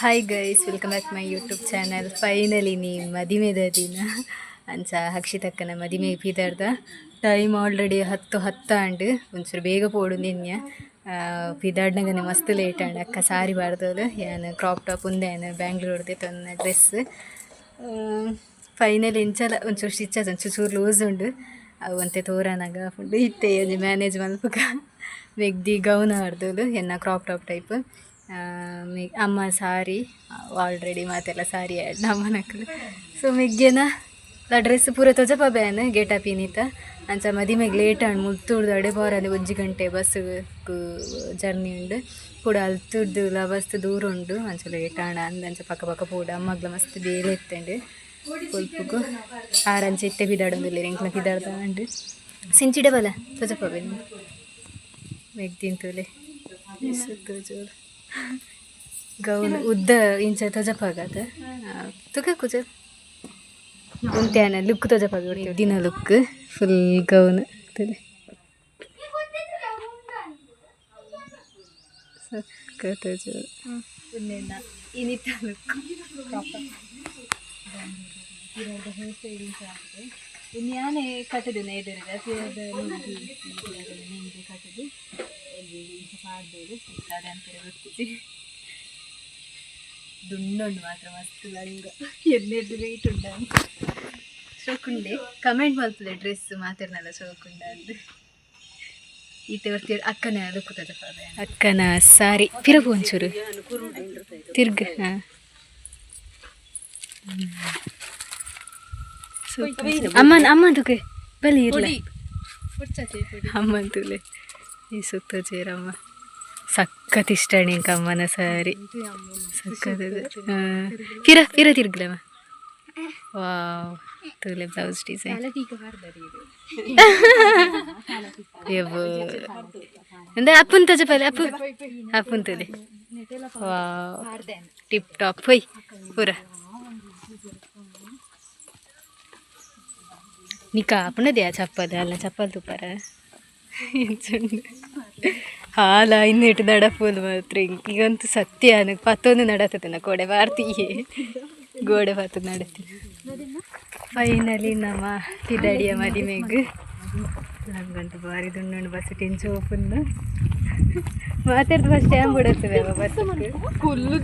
Hi guys, welcome back my YouTube channel. Finally ನೀ ಮದಿಮೆದ ದಿನ ಅಂಚ ಅಕ್ಷಿತಕ್ಕನ ಮದಿಮೆ ಪಿದಾರ್ದ ಟೈಮ್ ಆಲ್ರೆಡಿ 10 ಅಂಡ್ ಒಂಚೂರು ಬೇಗ ಪೋಡು ನಿನ್ನೆ ಪಿದಾಡ್ನಗನೆ ಮಸ್ತ್ ಲೇಟ್ ಅಂಡ್ ಅಕ್ಕ ಸಾರಿ ಬಾರ್ದೋಳು ಏನು ಕ್ರಾಪ್ ಟಾಪ್ ಉಂದೆ ಏನು ಬ್ಯಾಂಗ್ಳೂರ್ದೆ ತೊನ್ನ ಡ್ರೆಸ್ ಫೈನಲಿ ಇಂಚಲ ಒಂಚೂರು ಸ್ಟಿಚ್ ಅದು ಒಂಚೂರು ಚೂರು ಲೂಸ್ ಉಂಡು ಅವು ಅಂತೆ ತೋರನಾಗ ಫುಡ್ ಇತ್ತೆ ಮ್ಯಾನೇಜ್ ಮಲ್ಪಕ ಮೆಗ್ದಿ ಗೌನ್ ಹಾರ್ದೋಳು ಎನ್ನ ಕ್ರಾಪ್ ಟಾಪ್ ಟೈಪ್ ಅಮ್ಮ ಸಾರಿ ಆಲ್ರೆಡಿ ಮಾತೆಲ್ಲ ಸಾರಿ ನಮ್ಮನಕ್ಕಲು ಸೊ ಮಿಗ್ಗೆನ ಡ್ರೆಸ್ ಪೂರ ತೊಜಪ ಬ್ಯಾನ್ ಗೇಟ ಪೀನಿತ ಅಂಚ ಮದಿಮೆಗೆ ಲೇಟ್ ಆಂಡ್ ಮುತ್ತುಡ್ದಾಡೆ ಬಾರದೆ 1 ಗಂಟೆ ಬಸ್ ಜರ್ನಿ ಉಂಡು ಕೂಡ ಅಲ್ತುಡ್ದು ಮಸ್ತ್ ದೂರ ಉಂಡು ಅಂಚ ಲೇಟ್ ಆಂಡ್ ಅಂಚ ಪಕ್ಕ ಪಕ್ಕ ಪೂಡ ಅಮ್ಮಗ್ಲ ಮಸ್ತ್ ಬೇಲೆ ಎತ್ತಂಡು ಕೊಲ್ಪುಗು ಆರಂಚ ಇತ್ತೆ ಬಿದಾಡೊಂದುಲ್ಲೇರು ಎಂಕ್ಲ ಬಿದಾಡ್ದ ಅಂಡು ಸಿಂಚಿಡೆ ಬಲ ತೊಜಪ ಬೇನು ಮೆಗ್ದಿಂತುಲೆ ತೋಜೋಳು ಗೌನ್ ಉದ್ದ ಇಂಚ ತೊಜಪಾಗದ ತುಕ ಕುಜ ಉಂತ್ಯಾನ ಲುಕ್ ತೊಜಪಾಗ ದಿನ ಲುಕ್ ಫುಲ್ ಗೌನ್ ತಲೆ ಸಕ್ಕ ತೊಜೋಳು ಇನ್ನೇನ ಇನಿತ ಲುಕ್ ಹೇರ್ ಸ್ಟೈಲಿಂಗ್ ಆಗ್ತದೆ ಇನ್ಯಾನೇ ಕಟ್ಟದು ಎದುರಿದೆ ಕಟ್ಟದು ಪಾಡ್ದೋಡು ಅದಂತಾರೆ ಗೊತ್ತಿದೆ ದುಂಡುಂಡು ಮಾತ್ರ ಮಸ್ತ್ ಲಂಗ ಎನ್ನೆದ್ದು ವೆಯ್ಟ್ ಉಂಡ ಶೋಕುಂಡೆ ಕಮೆಂಟ್ ಮಾಡ್ತದೆ ಡ್ರೆಸ್ ಮಾತಿರ್ನಲ್ಲ ಶೋಕುಂಡ ಅಂತ ಈತೆ ಬರ್ತೀವಿ ಅಕ್ಕನ ಲುಕ್ಕುತ್ತದೆ ಅಕ್ಕನ ಸಾರಿ ಪಿರಬು ಒಂಚೂರು ತಿರ್ಗ ಹಾಂ ಅಮ್ಮಂತುಕೆ ಬಲಿ ಇರಲಿ ಅಮ್ಮಂತುಲೆ ಈ ಸುತ್ತ ಚೇರಮ್ಮ ಸಕ್ಕತ್ ಇಷ್ಟ ನಿಂಕ ಅಮ್ಮನ ಸಾರಿ ಸಕ್ಕತ್ ಪಿರ ಪಿರ ತಿರ್ಗ್ಲಮ್ಮ ವಾವ್ ತುಲೆ ಬ್ಲೌಸ್ ಡಿಸೈನ್ ಅಂದ್ರೆ ಅಪ್ಪನ್ ತಜಪಲೆ ಅಪ್ಪನ್ ತುಲೆ ವಾವ್ ಟಿಪ್ ಟಾಪ್ ಹೊಯ್ ಪೂರ ನಿಕಾ ಅಪ್ಪನದ್ಯಾ ಚಪ್ಪಲ್ ಅಲ್ಲ ಚಪ್ಪಲ್ ತುಪ್ಪರ ಹಾಲ ಇನ್ನಿಟ್ಟು ನಡಪೋದು ಮಾತ್ರ ಈಗಂತೂ ಸತ್ಯ ನನಗೆ ಪತ್ತೊಂದು ನಡತದೆ ಕೋಡೆ ಬಾರ್ತೀಯೇ ಗೋಡೆ ಪತ್ತು ನಡತಿ ಫೈನಲಿ ನಮ್ಮ ಪಿದಡಿಯ ಮದಿಮೆಗೆ ನಮಗಂತೂ ಭಾರಿ ದುಂಡು ಬಸ್ ಟೆನ್ಶ್ ಓಪನ್ ಮಾತಾಡ್ದು ಫಸ್ಟ್ ಟ್ಯಾಮ್ ಬಿಡುತ್ತದೆ ಅವ ಬಸ್ ಫುಲ್ಲು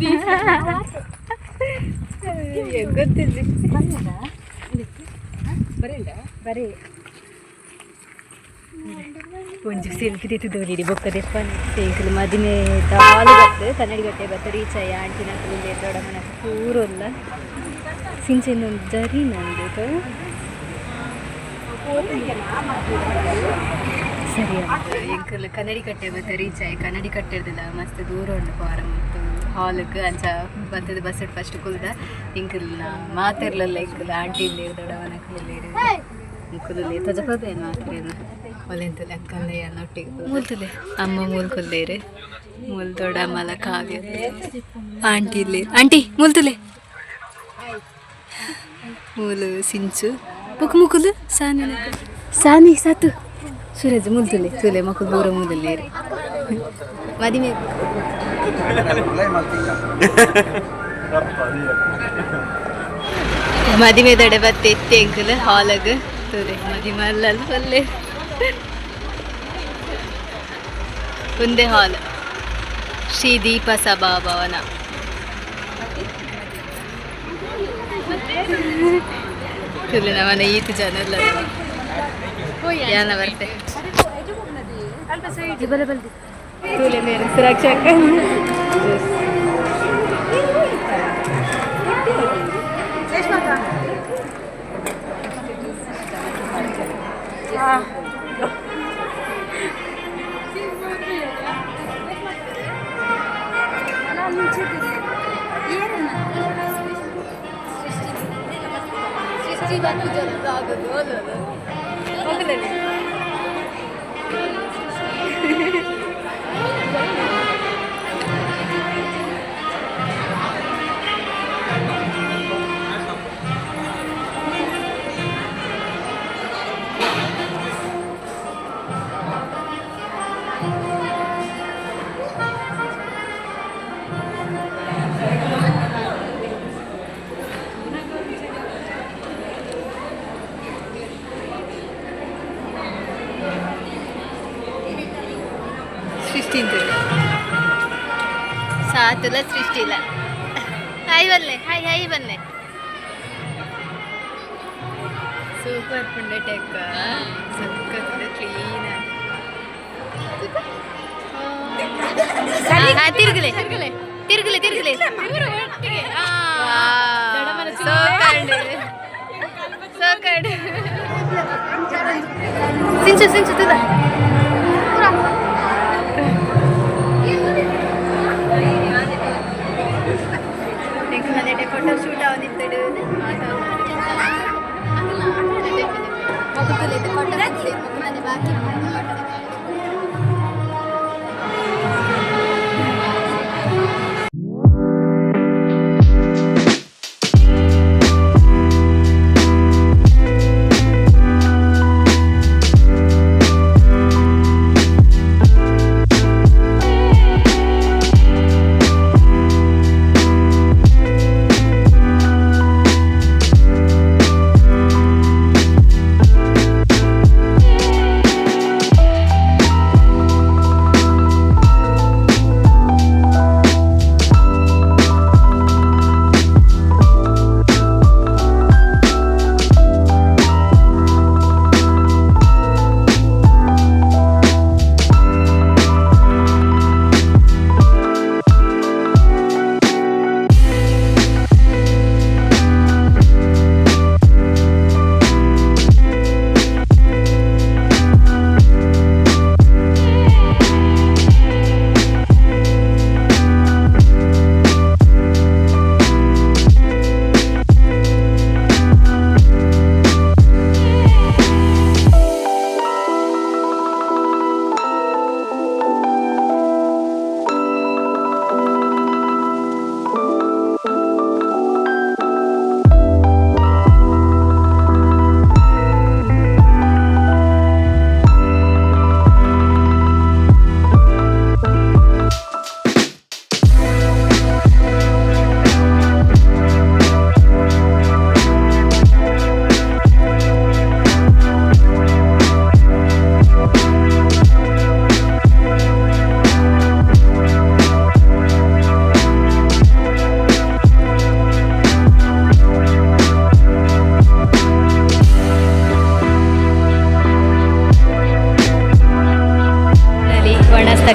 ಗೊತ್ತಿದ್ದೆ ಬರೀ ಒಂಚೂರು ಸೆಲ್ಫಿ ತೆತ್ತುದೋಡಿ ಬೊಕ್ಕದೆ ಸೇಂಕಲು ಮದಿಮೆ ದಾಲು ಬತ್ತು ಕನ್ನಡಿಗಟ್ಟೆ ಬತ್ತ ರೀಚ್ ಆಯ್ಯ ಆಂಟಿನ ಇಲ್ಲೇ ದೊಡ್ಡಮ್ಮನ ಪೂರಲ್ಲ ಸಿಂಚೆಂದೊಂದು ಜರಿ ನಂದು ಸರಿ ಎಂಕಲ್ ಕನ್ನಡಿ ಕಟ್ಟೆ ಬತ್ತ ರೀಚ್ ಆಯ್ತು ಕನ್ನಡಿ ಕಟ್ಟೆರ್ದಿಲ್ಲ ಮಸ್ತ್ ದೂರ ಉಂಟು ಫಾರಂ ಮತ್ತು ಹಾಲ್ಗೆ ಅಂಚ ಬರ್ತದೆ bus first ಕುಲ್ದ Ilkal ಮಾತಿರ್ಲಲ್ಲ Ilkal aunty ಇಲ್ಲೇರು ದೊಡ್ಡವನ ಕಲ್ಲೇರು ಇಂಕಲಲ್ಲಿ ತಜಪದ ಏನು ಮಾತಿರೇನು ಒಲೆಂತಲೆ ಅಕ್ಕಂದೆ ಒಟ್ಟಿಗೆ ಮೂಲ್ತಲೆ ಅಮ್ಮ ಮೂಲ್ ಕೊಲ್ಲೇರೆ ಮೂಲ್ ದೊಡ್ಡಮ್ಮಲ ಕಾವ್ಯ ಆಂಟಿ ಇಲ್ಲಿ ಆಂಟಿ ಮೂಲ್ತಲೆ ಮೂಲು ಸಿಂಚು ಬುಕ್ ಮುಕುಲು ಸಾನಿ ಸಾತು ಸುರೇಜ್ ಮೂಲ್ತಲೆ ತುಲೆ ಮಕ್ಕಳು ದೂರ ಮೂಲಲ್ಲೇರು ಮದಿಮೆ ಮದಿಮೆ ದಡೆ ಬತ್ತೆ ಎತ್ತೆ ಅಂಕಲ್ ಹಾಲಗ್ ತುಲೆ ಮದಿಮೆ ಅಲ್ಲಲ್ಲ ಅಲ್ಲೇ ಒಂದೇ ಹಾಲ್ ಶ್ರೀ ದೀಪ ಸಭಾಭವನ ತುಲೆ ನಮ್ಮನೆ ಈತು ಜನಲ್ಲ ಯಾನ ಬರ್ತೆ ತುಲೆ ಮೇರೆ ಸುರಕ್ಷಕ ಮಾತುಲ ಸೃಷ್ಟಿ ಇಲ್ಲ. ಹಾಯ್ ಬಲ್ಲೆ, ಹಾಯ್ ಹಾಯ್ ಬಲ್ಲೆ. ಸೂಪರ್ ಪುಂಡಟೆಕ್ಕ ಸಕ್ಕತ್ತ ಕ್ಲೀನ್ ತಿರುಗಲೆ ತಿರುಗಲೆ ತಿರುಗಲೆ ತಿರುಗಲೆ ಸೋಕಂಡು ಸಿಂಚು ಸಿಂಚು ತುದ ಫೋಟೋ ಶೂಟ್ ಅವನಿತ್ತಡು ಬಾಕಿ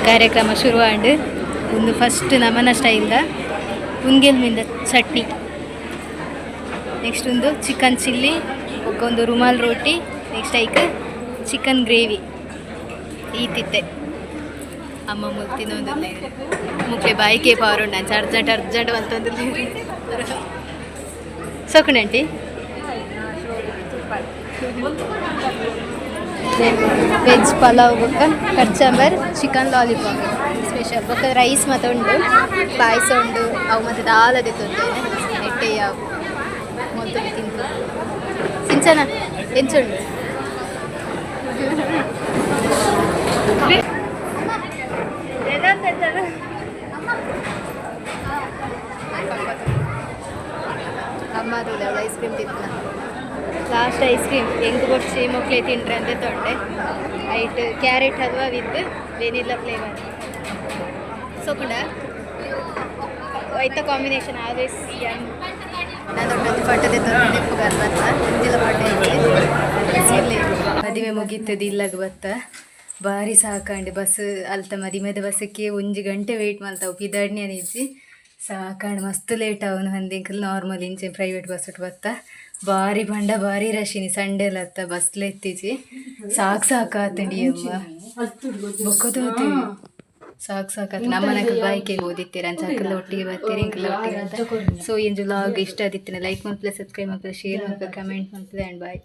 ಕಾರ್ಯಕ್ರಮ ಶುರುವಾಂಡು ಒಂದು ಫಸ್ಟ್ ನಮನ ಸ್ಟೈಲ್ದ ಉಂಗೆಲ್ ಮಿಂದ ಚಟ್ನಿ, ನೆಕ್ಸ್ಟ್ ಒಂದು ಚಿಕನ್ ಚಿಲ್ಲಿ, ಒಂದು ರುಮಾಲ್ ರೋಟಿ, ನೆಕ್ಸ್ಟ್ ಐಕ್ ಚಿಕನ್ ಗ್ರೇವಿ ಈತಿತ್ತೆ ಅಮ್ಮ ಮುಲ್ತಿನೊಂದು ಮುಕ್ಲೆ ಬಾಯಿಗೆ ಪವರ್ ಉಂಡು ಅಂಚ ಅರ್ಜೆಂಟ್ ಅರ್ಜೆಂಟ್ ಅಂತಂದು ಸೊಕುಂಡಂಟಿ ವೆಜ್ ಪಲಾವ್ ಬೊಕ್ಕ ಕಚ್ಚಂಬರ್ ಚಿಕನ್ ಲಾಲಿಪಾಪ್ ಸ್ಪೆಷಲ್ ಬೊಕ್ಕ ರೈಸ್ ಮಾತ ಉಂಡು, ಪಾಯಸ ಉಂಡು, ಅವು ಮತ್ತು ದಾಲ್ ಅದೇ ತೊಂದೇನೆ ನೆಟ್ಟೆ ಯಾವ ಮೊದಲು ತಿಂತು ಸಿಂಚನ ಎಂಚುಂಡು ಅಮ್ಮ ಅದು ಐಸ್ ಕ್ರೀಮ್ ತಿಂತ ಲಾಸ್ಟ್ ಐಸ್ ಕ್ರೀಮ್ ಹೆಂಗೆ ಕೊಡ್ಸಿ ಮಕ್ಕಳೇ ತಿಂಡ್ರೆ ಅಂತ ತೊಂಡೆ ಐಟ್ carrot halwa with vanilla flavour ಸೊಕುಂಡ ಐತ ಕಾಂಬಿನೇಷನ್ ಆಲ್ವೇಸ್ ಯಂಗ್ ನಾನು ಫೋಟೋದೆ ಮದುವೆ ಮುಗೀತದ ಇಲ್ಲಾಗ ಬತ್ತ ಭಾರಿ ಸಾಕಂಡು ಬಸ್ ಅಲ್ತ ಮದಿಮೆದ ಬಸ್ಸಕ್ಕೆ 1 ಗಂಟೆ ವೆಯ್ಟ್ ಮಾಡ್ತಾವೆ ಪಿದಾಡ್ನಿ ಅನಿಜ್ಜಿ ಸಾಕಂಡು ಮಸ್ತ್ ಲೇಟ್ ಅವನು ಹಂದಿಂಕಲ್ ನಾರ್ಮಲ್ ಇಂಚೆ ಪ್ರೈವೇಟ್ ಬಸ್ ಇಟ್ಟು ಬತ್ತ ಭಾರಿ ಬಂಡ ಭಾರಿ ರಶಿನಿ ಸಂಡೇಲ ಅತ್ತ ಬಸ್ಲೆ ಎತ್ತಿಜಿ ಸಾಕಾತಂಡಿ ಅಮ್ಮ ಬೊಕ್ಕದೋತಿ ಸಾಕಾತ ನಮ್ಮನೆಗೆ ಬಾಯ್ಕೆ ಓದಿತ್ತೀರ ಅಂಚಕಲ್ಲ ಒಟ್ಟಿಗೆ ಬರ್ತೀರಿ ಇಂಕಲ್ಲ ಒಟ್ಟಿಗೆ ಅಂತ ಸೊ ಎಂಜು ಲಾಗ್ ಇಷ್ಟ ಆದಿತ್ತಿನ ಲೈಕ್ ಮಾಡ್ತಾರೆ ಸಬ್ಸ್ಕ್ರೈಬ್ ಮಾಡ್ತಾರೆ ಶೇರ್ ಮಾಡ್ತಾರೆ ಕಮೆಂಟ್ ಮಾಡ್ತಾರೆ ಆ್ಯಂಡ್ ಬಾಯ್.